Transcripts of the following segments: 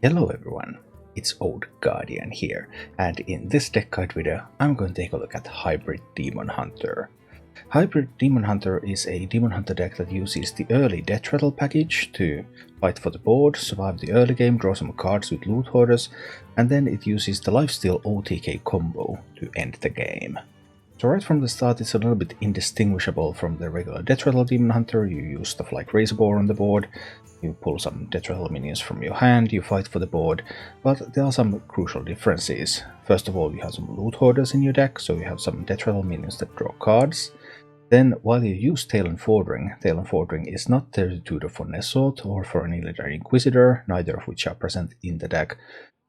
Hello everyone, it's Old Guardian here, and in this deck guide video I'm going to take a look at Hybrid Demon Hunter. Hybrid Demon Hunter is a Demon Hunter deck that uses the early Deathrattle package to fight for the board, survive the early game, draw some cards with loot hoarders, and then it uses the Lifesteal OTK combo to end the game. So right from the start it's a little bit indistinguishable from the regular Deathrattle Demon Hunter. You use stuff like Razorboar on the board, you pull some Deathrattle minions from your hand, you fight for the board, but there are some crucial differences. First of all, you have some loot hoarders in your deck, so you have some Deathrattle minions that draw cards. Then, while you use Talon Fordring is not the tutor for Nesot or for any legendary Inquisitor, neither of which are present in the deck,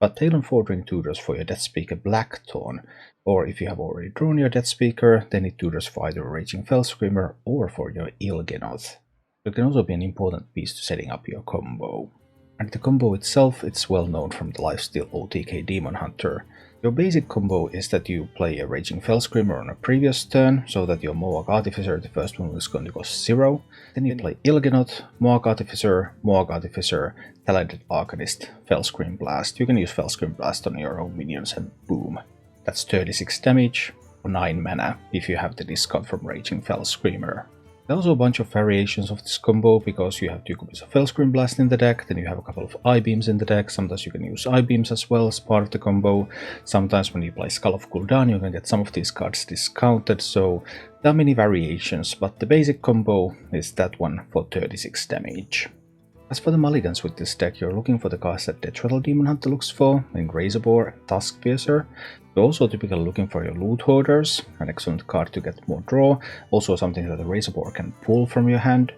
but Talon Fordring tutors for your Death Speaker Blackthorn, or if you have already drawn your Death Speaker, then it tutors for either Raging Fell Screamer or for your Il'gynoth. It can also be an important piece to setting up your combo. And the combo itself, it's well known from the Lifesteal OTK Demon Hunter. Your basic combo is that you play a Raging Fell Screamer on a previous turn, so that your Mohawk Artificer, the first one, is going to cost 0. Then you play Il'gynoth, Mohawk Artificer, Talented Arcanist, Fellscream Blast. You can use Fellscream Blast on your own minions and boom. That's 36 damage for 9 mana if you have the discount from Raging Fell Screamer. There's also a bunch of variations of this combo, because you have 2 copies of Fellscream Blast in the deck, then you have a couple of I-Beams in the deck. Sometimes you can use I-Beams as well as part of the combo. Sometimes when you play Skull of Gul'dan you can get some of these cards discounted, so there are many variations, but the basic combo is that one for 36 damage. As for the mulligans with this deck, you're looking for the cards that Deathrattle Demon Hunter looks for, in Razorboar and Tuskpiercer. You're also typically looking for your Loot Hoarders, an excellent card to get more draw, also something that the Razorboar can pull from your hand.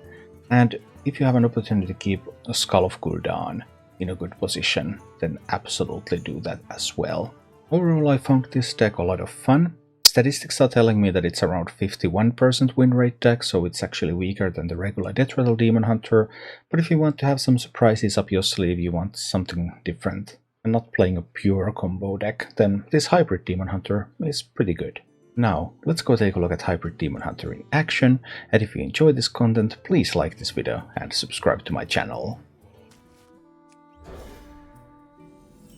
And if you have an opportunity to keep a Skull of Gul'dan in a good position, then absolutely do that as well. Overall, I found this deck a lot of fun. Statistics are telling me that it's around 51% win rate deck, so it's actually weaker than the regular Deathrattle Demon Hunter, but if you want to have some surprises up your sleeve, you want something different, and not playing a pure combo deck, then this Hybrid Demon Hunter is pretty good. Now, let's go take a look at Hybrid Demon Hunter in action, and if you enjoyed this content, please like this video and subscribe to my channel.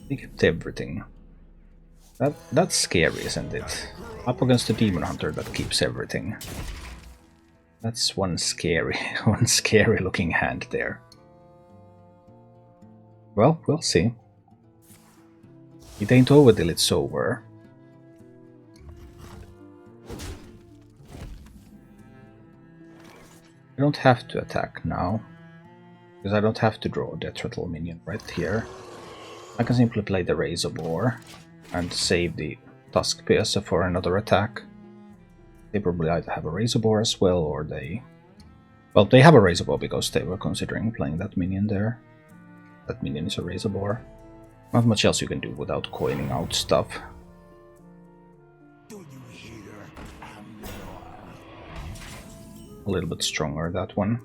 We get everything. That's scary, isn't it? Up against the Demon Hunter that keeps everything. That's one scary looking hand there. Well, we'll see. It ain't over till it's over. I don't have to attack now, because I don't have to draw a Deathrattle minion right here. I can simply play the Razorboar and save the Tuskpiercer for another attack. They probably either have a Razorboar as well, or they... Well, they have a Razorboar because they were considering playing that minion there. That minion is a Razorboar. Not much else you can do without coining out stuff. A little bit stronger, that one.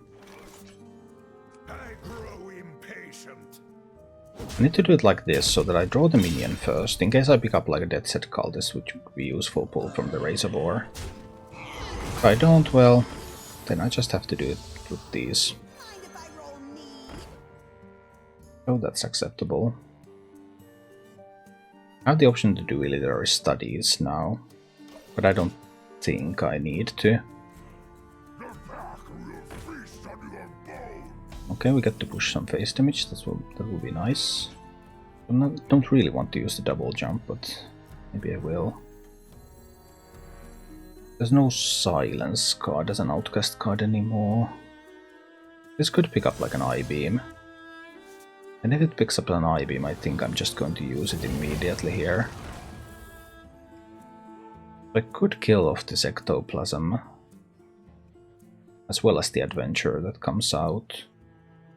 I need to do it like this, so that I draw the minion first, in case I pick up like a Dead Set Cultist, which would be useful pull from the Razorboar. If I don't, well, then I just have to do it with these. Oh, that's acceptable. I have the option to do literary studies now, but I don't think I need to. Okay, we get to push some face damage, that will be nice. I don't really want to use the double jump, but maybe I will. There's no silence card as an outcast card anymore. This could pick up like an I-Beam. And if it picks up an I-Beam, I think I'm just going to use it immediately here. I could kill off this Ectoplasm, as well as the Adventurer that comes out.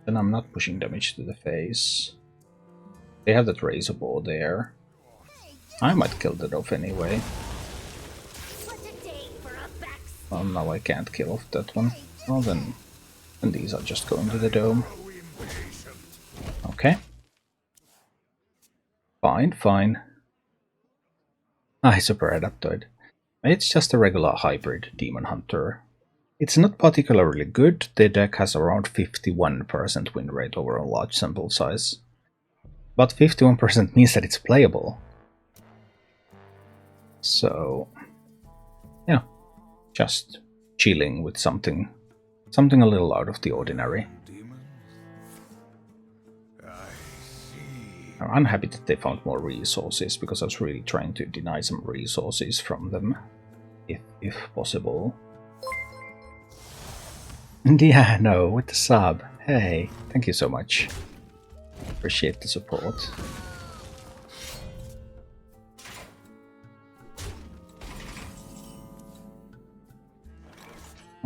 Then I'm not pushing damage to the face. They have that Razorboar there. I might kill that off anyway. Well, now I can't kill off that one. Well then these are just going to the dome. Okay. Fine. Super Adaptoid. It's just a regular Hybrid Demon Hunter. It's not particularly good. The deck has around 51% win rate over a large sample size. But 51% means that it's playable. So, yeah, just chilling with something a little out of the ordinary. I'm happy that they found more resources, because I was really trying to deny some resources from them, if possible. Yeah, no, with the sub. Hey, thank you so much. Appreciate the support.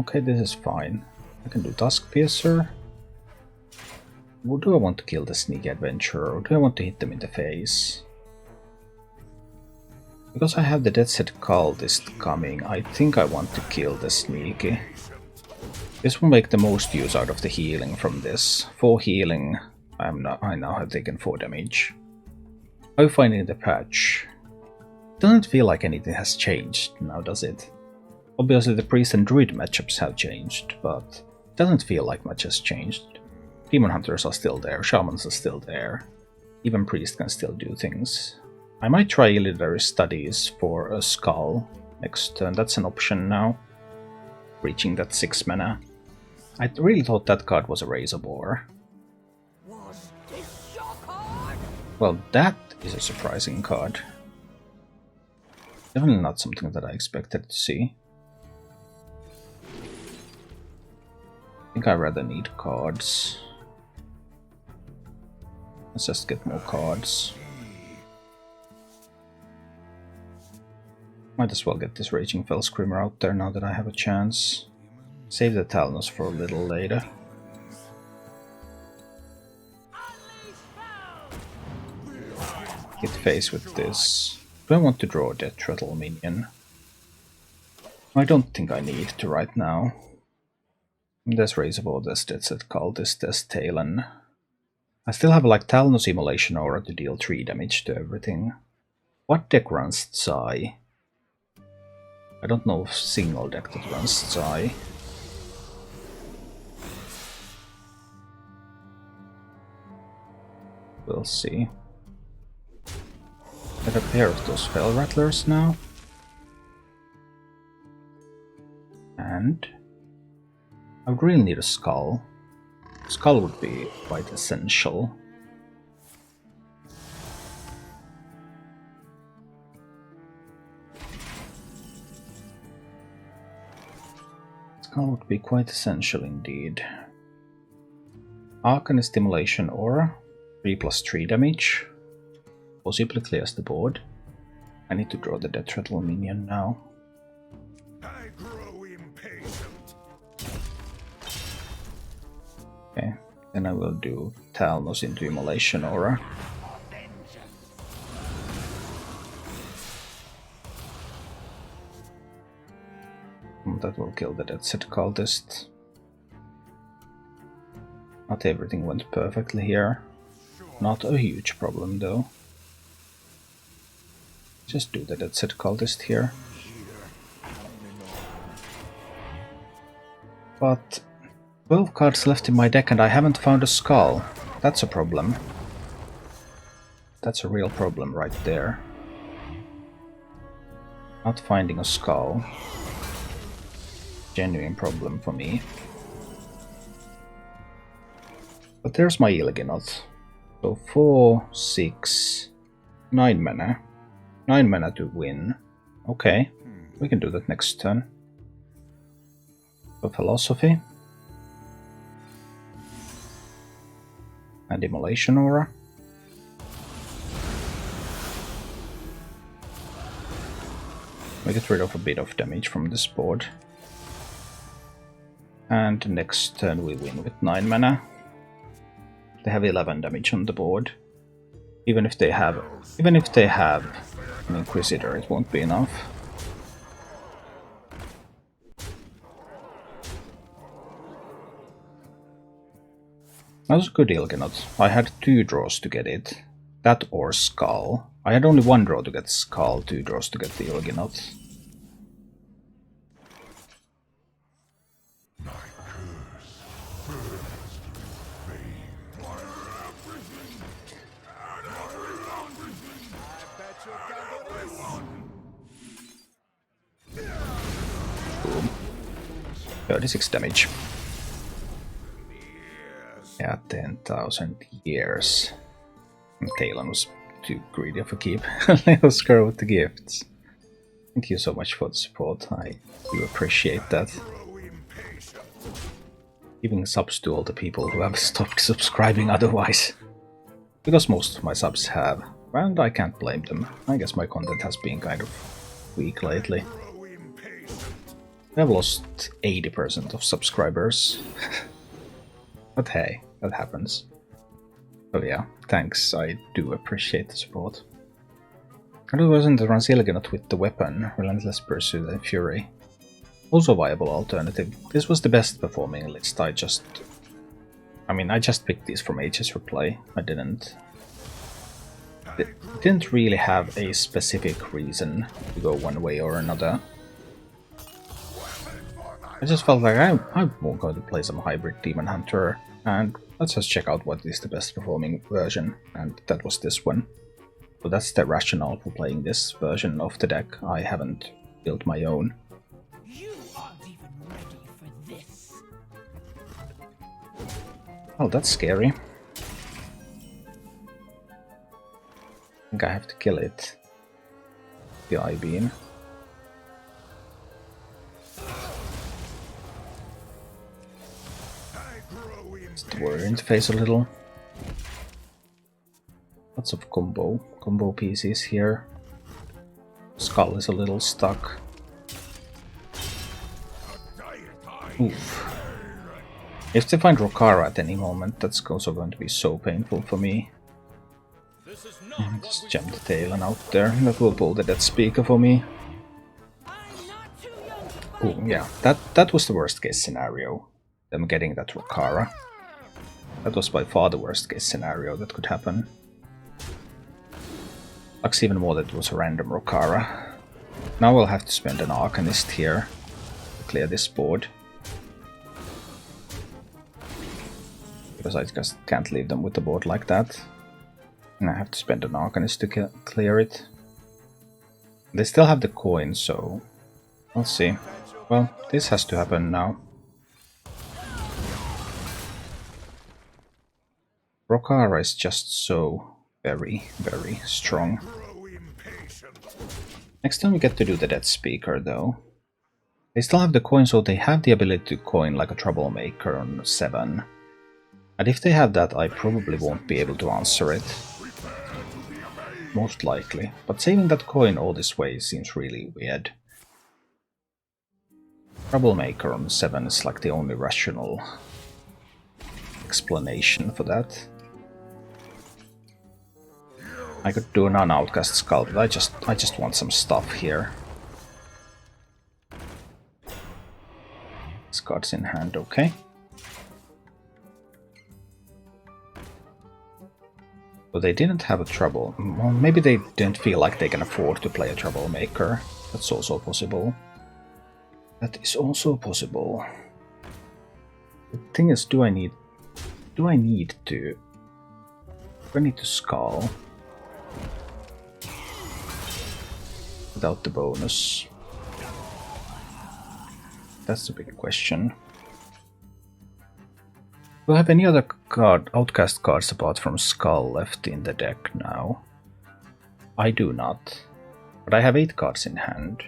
Okay, this is fine. I can do Tusk Piercer. Or do I want to kill the Sneaky Adventurer, or do I want to hit them in the face? Because I have the Dead Set Cultist coming, I think I want to kill the Sneaky. This will make the most use out of the healing from this. 4 healing, I now have taken 4 damage. How are you finding the patch? Doesn't feel like anything has changed now, does it? Obviously the Priest and Druid matchups have changed, but it doesn't feel like much has changed. Demon Hunters are still there, Shamans are still there. Even Priest can still do things. I might try Illiterary Studies for a Skull next turn, that's an option now. Reaching that 6 mana. I really thought that card was a Razorboar. Well, that is a surprising card. Definitely not something that I expected to see. I think I rather need cards. Let's just get more cards. Might as well get this Raging Fell Screamer out there now that I have a chance. Save the Talnos for a little later. Hit face with this. Do I want to draw a Deathrattle minion? I don't think I need to right now. There's Razorboar, there's Dead Set Cultist, there's Talon. I still have like Talnos Immolation Aura to deal 3 damage to everything. What deck runs Tsai? I don't know of a single deck that runs Tsai. We'll see. I have a pair of those Fell Rattlers now. And I would really need a Skull. Skull would be quite essential. Skull would be quite essential indeed. Arcane Stimulation Aura, 3+3 damage. Possibly clears the board. I need to draw the Deathrattle minion now. I grow impatient. Okay, then I will do Talnos into Immolation Aura. That will kill the Dead Set Cultist. Not everything went perfectly here. Not a huge problem though. Just do the Dead Set Cultist here. But 12 cards left in my deck and I haven't found a Skull. That's a problem. That's a real problem right there. Not finding a Skull. Genuine problem for me. But there's my Ilginoth. So 4, 6, 9 mana. 9 mana to win. Okay, we can do that next turn. So Philosophy. And Immolation Aura. We get rid of a bit of damage from this board. And next turn we win with 9 mana. They have 11 damage on the board. Even if they have an Inquisitor, it won't be enough. That was a good Ilginoth. I had 2 draws to get it. That or Skull. I had only 1 draw to get Skull, 2 draws to get the Ilginoth. 36 damage. Yeah, 10,000 years. Talon was too greedy of a keep. Let's go with the gifts. Thank you so much for the support. I do appreciate that. Giving subs to all the people who have stopped subscribing otherwise. Because most of my subs have. And I can't blame them. I guess my content has been kind of weak lately. I've lost 80% of subscribers. But hey, that happens. So yeah, thanks, I do appreciate the support. And it wasn't the Ransilganot with the weapon, Relentless Pursuit and Fury. Also a viable alternative. This was the best performing list, I just picked these from HSReplay. I didn't really have a specific reason to go one way or another. I just felt like I'm going to play some Hybrid Demon Hunter, and let's just check out what is the best performing version, and that was this one. So that's the rationale for playing this version of the deck. I haven't built my own. You aren't even ready for this. Oh, that's scary. I think I have to kill it. The I-beam. It's the warrior interface a little. Lots of combo pieces here. Skull is a little stuck. Oof. If they find Rokara at any moment, that's also going to be so painful for me. Just jam the Talon out there. That will pull the Death Speaker for me. Ooh, yeah, that was the worst case scenario. Them getting that Rokara. That was by far the worst case scenario that could happen. Sucks even more that it was a random Rokara. Now we'll have to spend an Arcanist here to clear this board. Because I just can't leave them with the board like that. And I have to spend an Arcanist to clear it. They still have the coin, so let's see. Well, this has to happen now. Rokara is just so very, very strong. Next time we get to do the Death Speaker, though. They still have the coin, so they have the ability to coin like a Troublemaker on 7. And if they have that, I probably won't be able to answer it. Most likely. But saving that coin all this way seems really weird. Troublemaker on 7 is like the only rational explanation for that. I could do an Outcast Skull, but I just want some stuff here. This card's in hand, okay. So they didn't have a trouble. Well, maybe they didn't feel like they can afford to play a Troublemaker. That's also possible. That is also possible. The thing is, do I need to Skull without the bonus? That's the big question. Do I have any other outcast cards apart from Skull left in the deck now? I do not. But I have 8 cards in hand.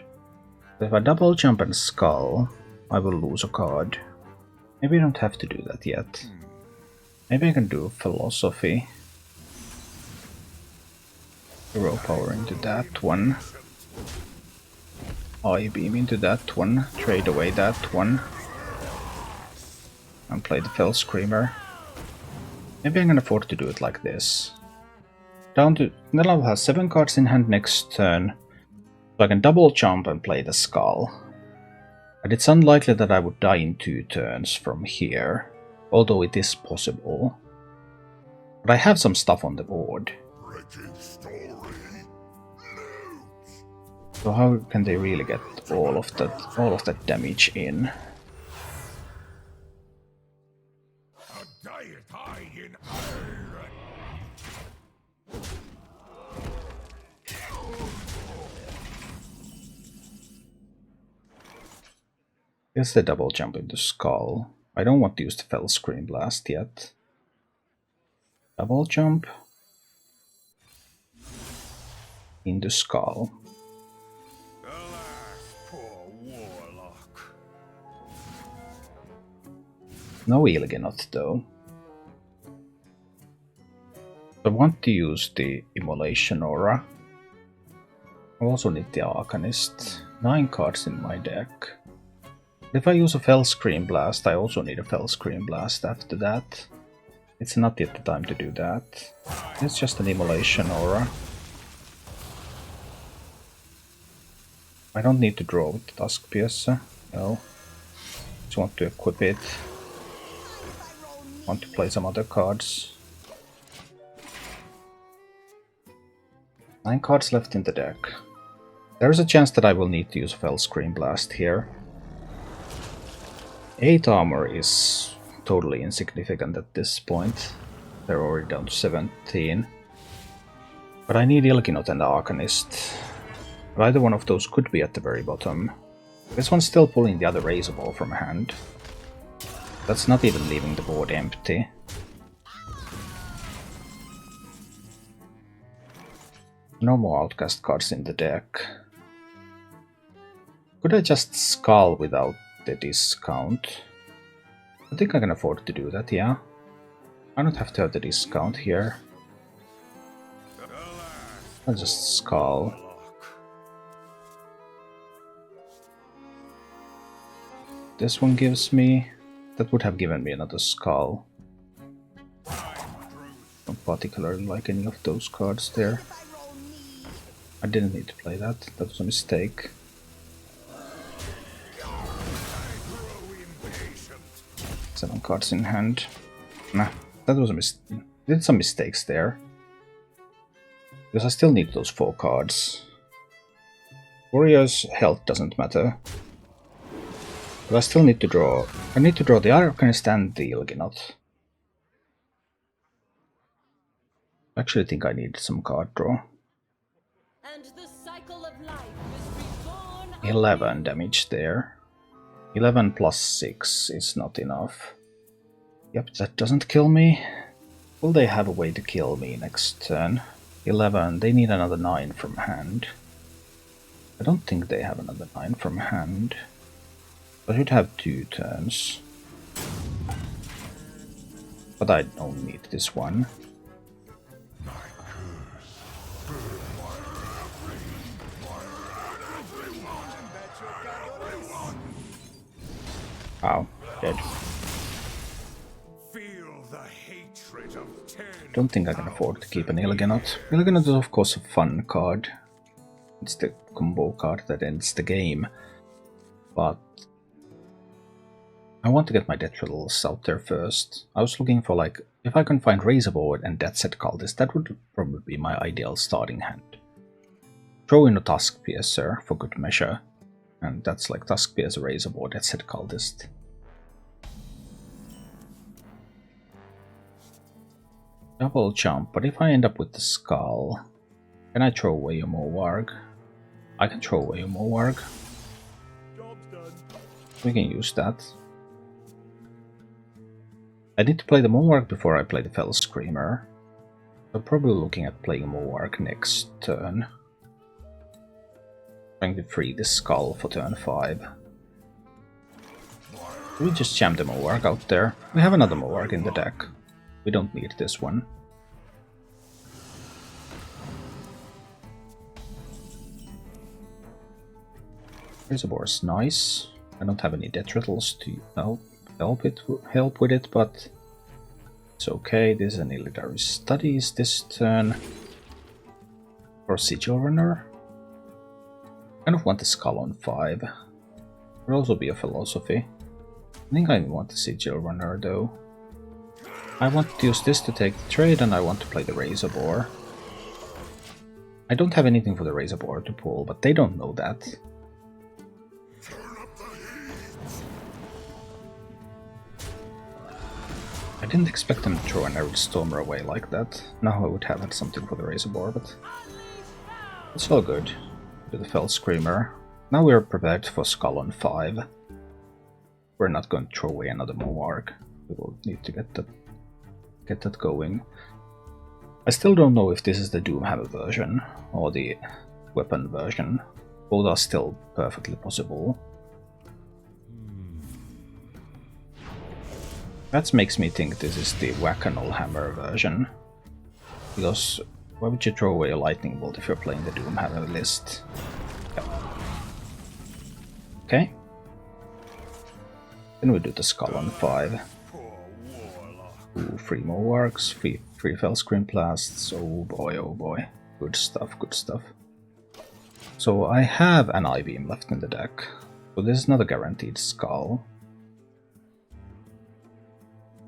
If I double jump and Skull, I will lose a card. Maybe I don't have to do that yet. Maybe I can do Philosophy. Hero Power into that one. I-beam into that one. Trade away that one. And play the Fell Screamer. Maybe I can afford to do it like this. Then I'll have 7 cards in hand next turn. So I can double jump and play the Skull. But it's unlikely that I would die in 2 turns from here. Although it is possible. But I have some stuff on the board. So how can they really get all of that damage in? Is the double jump into Skull. I don't want to use the Fell Scream Blast yet. Double jump into Skull. Alas, poor warlock. No Ilgenot though. I want to use the Immolation Aura. I also need the Arcanist. 9 cards in my deck. If I use a Fell Scream Blast, I also need a Fell Scream Blast after that. It's not yet the time to do that. It's just an Immolation Aura. I don't need to draw with the Tusk Piercer. No. Just want to equip it. Want to play some other cards. 9 cards left in the deck. There's a chance that I will need to use a Fell Scream Blast here. 8 armor is totally insignificant at this point. They're already down to 17. But I need Ilgenot and Arcanist. Either one of those could be at the very bottom. This one's still pulling the other Razor Ball from hand. That's not even leaving the board empty. No more Outcast cards in the deck. Could I just Skull without the discount? I think I can afford to do that, yeah. I don't have to have the discount here. I'll just Skull. This one gives me... that would have given me another Skull. Don't particularly like any of those cards there. I didn't need to play that, that was a mistake. Seven cards in hand. Nah, that was a mistake. Did some mistakes there. Because I still need those 4 cards. Warrior's health doesn't matter. But I still need to draw. I need to draw the Arcanist and the Ilgenot. I actually think I need some card draw. And the cycle of life is reborn. 11 damage there. 11 plus 6 is not enough. Yep, that doesn't kill me. Will they have a way to kill me next turn? 11, they need another 9 from hand. I don't think they have another 9 from hand. I should have 2 turns. But I don't need this one. Wow, dead. Don't think I can afford to keep an Ilgenot. Ilgenot is of course a fun card. It's the combo card that ends the game. But I want to get my Deathrattles out there first. I was looking for, like, if I can find Razorboard and Death Set Cultist, that would probably be my ideal starting hand. Throw in a Tusk Piercer for good measure. And that's like Tusk Piercer, Razorboard, Death Set Cultist. Double jump, but if I end up with the Skull, can I throw away a Mowarg? I can throw away a Mowarg. We can use that. I need to play the Mowarg before I play the Fell Screamer. I'm probably looking at playing Mowarg next turn. Trying to free the Skull for turn 5. We just jam the Mowarg out there. We have another Mowarg in the deck. We don't need this one. Razorboard's nice. I don't have any Deathrattles to help with it, but it's okay. This is an Illidary Studies this turn. For Sigil Runner. I kind of want the Skull on 5. Would also be a Philosophy. I think I want the Sigil Runner though. I want to use this to take the trade, and I want to play the Razorboard. I don't have anything for the Razorboard to pull, but they don't know that. I didn't expect them to throw an Arid Stormer away like that. Now I would have had something for the Razorboard, but it's all good. Do the Fell Screamer. Now we are prepared for Skull on 5. we're not going to throw away another Moarg. We will need to get that going. I still don't know if this is the Doomhammer version or the weapon version. Both are still perfectly possible. That makes me think this is the Whack-a-Null Hammer version. Because why would you throw away a Lightning Bolt if you're playing the Doomhammer list? Yeah. Okay. Then we do the Skull on 5. Ooh, 3 Moargs, 3 Fellscream Blasts. Oh boy. Good stuff, good stuff. So I have an I-Beam left in the deck. So this is not a guaranteed Skull.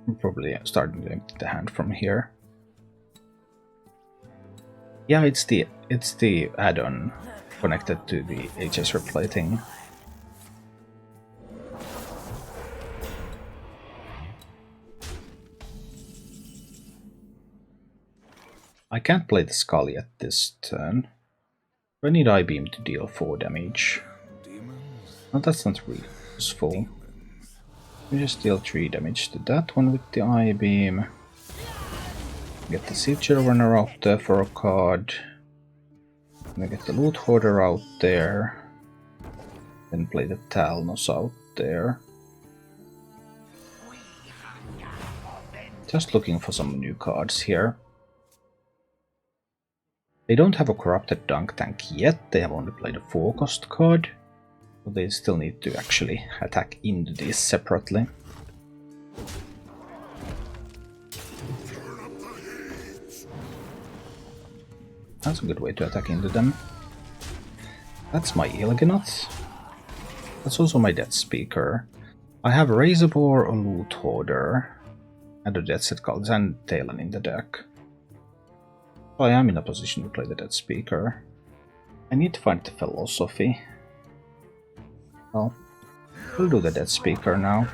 I'm probably starting to empty the hand from here. Yeah, it's the add-on connected to the HSReplay thing. I can't play the Skull yet this turn. I need I-Beam to deal 4 damage. No, that's not really useful. We just deal 3 damage to that one with the I-Beam. Get the Sieger Runner out there for a card. Then get the Loot Hoarder out there. Then play the Talnos out there. Just looking for some new cards here. They don't have a Corrupted Dunk Tank yet, they have only played a 4-cost card. So they still need to actually attack into these separately. That's a good way to attack into them. That's my Ilganaut. That's also my Death Speaker. I have Razorboar, a Loot Hoarder, and a Death Set Cultist and Talon in the deck. So I am in a position to play the Death Speaker. I need to find the Philosophy. Well, we'll do the Death Speaker now.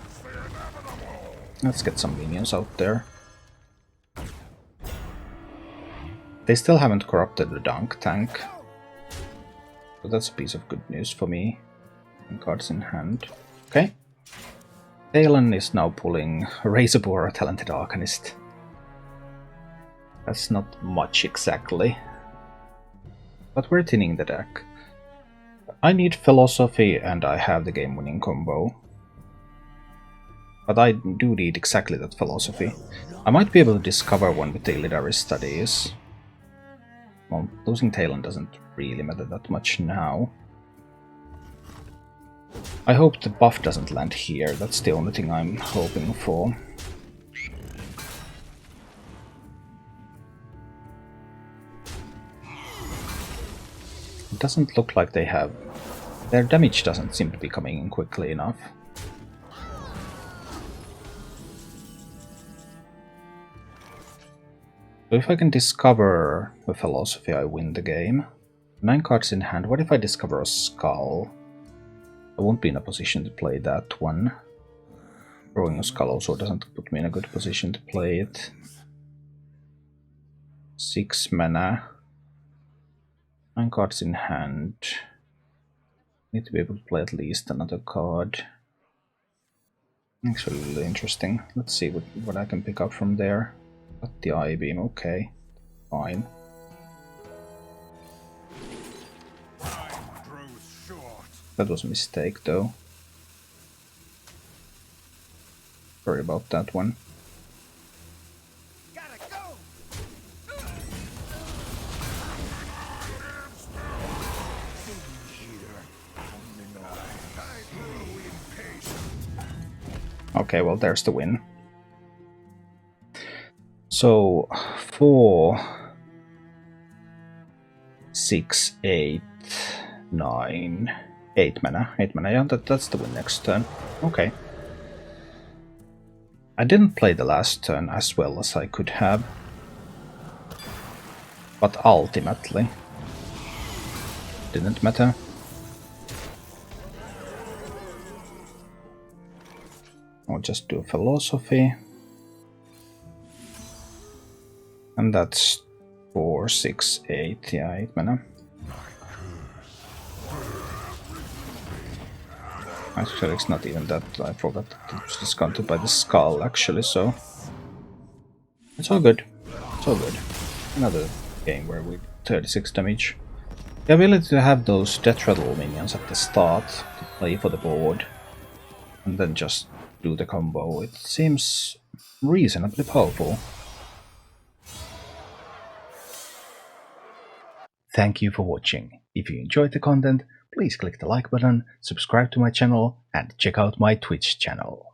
Let's get some minions out there. They still haven't corrupted the Dunk Tank. So that's a piece of good news for me. And cards in hand. Okay. Talon is now pulling Razorboar, a Talented Arcanist. That's not much exactly. But we're thinning the deck. I need Philosophy and I have the game-winning combo. But I do need exactly that Philosophy. I might be able to discover one with the Illidari Studies. Well, losing Talon doesn't really matter that much now. I hope the buff doesn't land here, that's the only thing I'm hoping for. It doesn't look like they have... Their damage doesn't seem to be coming in quickly enough. So if I can discover a Philosophy, I win the game. 9 cards in hand. What if I discover a Skull? I won't be in a position to play that one. Drawing a Skull also doesn't put me in a good position to play it. 6 mana. 9 cards in hand. Need to be able to play at least another card. Actually really interesting. Let's see what I can pick up from there. Got the I-Beam, okay. Fine. That was a mistake though. Sorry about that one. Okay, well there's the win. So 4, 6, 8, 9, 8 mana. 8 mana, yeah, that's the win next turn. Okay. I didn't play the last turn as well as I could have. But ultimately, didn't matter. I'll just do Philosophy. And that's 4, 6, 8, yeah, 8 mana. Actually, it's not even that. I forgot that it was discounted by the skull, actually, so... It's all good. It's all good. Another game where we 36 damage. The ability to have those Deathrattle minions at the start to play for the board and then just do the combo, it seems reasonably powerful. Thank you for watching. If you enjoyed the content, please click the like button, subscribe to my channel, and check out my Twitch channel.